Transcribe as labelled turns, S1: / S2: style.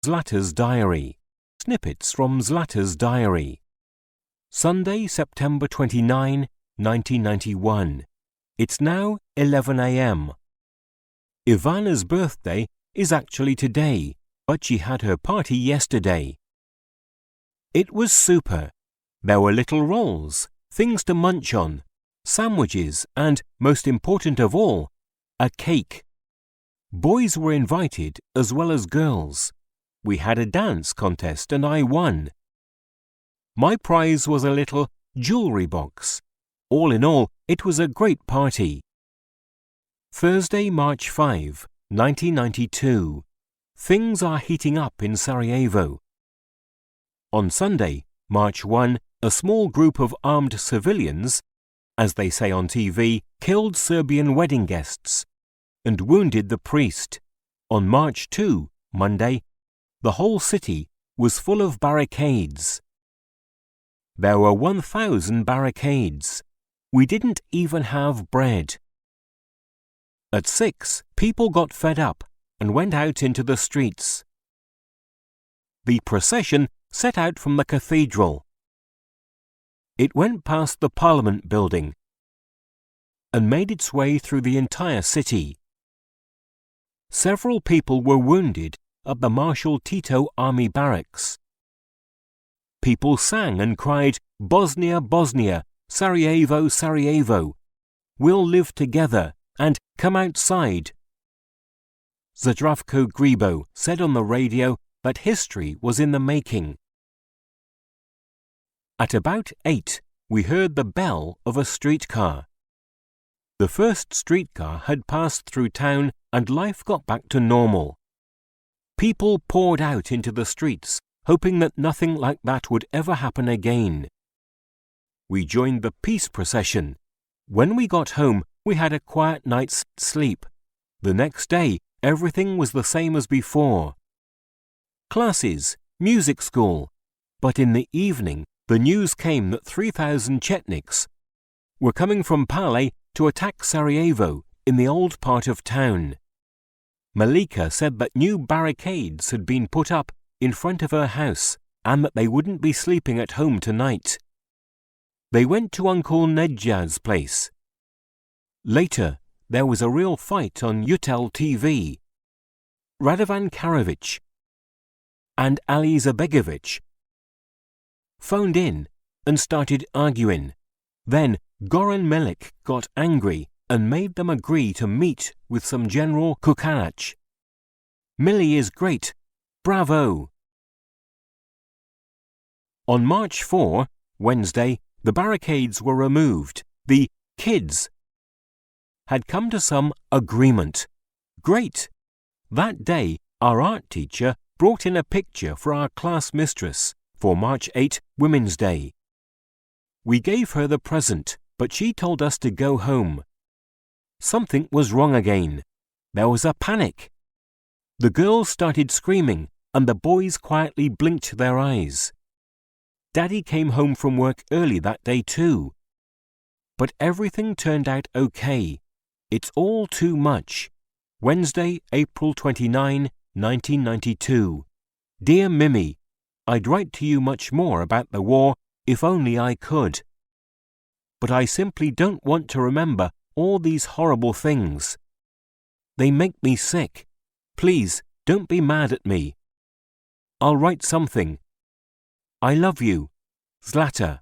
S1: Zlata's diary. Snippets from Zlata's diary. Sunday, September 29, 1991. It's now 11 a.m. Ivana's birthday is actually today, but she had her party yesterday. It was super. There were little rolls, things to munch on, sandwiches, and, most important of all, a cake. Boys were invited as well as girls. We had a dance contest and I won. My prize was a little jewellery box. All in all, it was a great party. Thursday, March 5, 1992. Things are heating up in Sarajevo. On Sunday, March 1, a small group of armed civilians, as they say on TV, killed Serbian wedding guests and wounded the priest. On March 2, Monday, the whole city was full of barricades. There were 1,000 barricades. We didn't even have bread. At 6, people got fed up and went out into the streets. The procession set out from the cathedral. It went past the Parliament building and made its way through the entire city. Several people were wounded at the Marshal Tito Army Barracks. People sang and cried, "Bosnia, Bosnia, Sarajevo, Sarajevo. We'll live together," and "Come outside." Zdravko Gribo said on the radio that history was in the making. At about 8, we heard the bell of a streetcar. The first streetcar had passed through town and life got back to normal. People poured out into the streets, hoping that nothing like that would ever happen again. We joined the peace procession. When we got home, we had a quiet night's sleep. The next day, everything was the same as before. Classes, music school. But in the evening, the news came that 3,000 Chetniks were coming from Pale to attack Sarajevo in the old part of town. Malika said that new barricades had been put up in front of her house and that they wouldn't be sleeping at home tonight. They went to Uncle Nedjad's place. Later, there was a real fight on Utel TV. Radovan Karadzic and Ali Zabegovic phoned in and started arguing. Then Goran Melik got angry and made them agree to meet with some General Kukanac. Millie is great. Bravo! On March 4, Wednesday, the barricades were removed. The kids had come to some agreement. Great! That day, our art teacher brought in a picture for our class mistress for March 8, Women's Day. We gave her the present, but she told us to go home. Something was wrong again. There was a panic. The girls started screaming, and the boys quietly blinked their eyes. Daddy came home from work early that day too. But everything turned out okay. It's all too much. Wednesday, April 29, 1992. Dear Mimi, I'd write to you much more about the war if only I could. But I simply don't want to remember all these horrible things. They make me sick. Please, don't be mad at me. I'll write something. I love you. Zlata.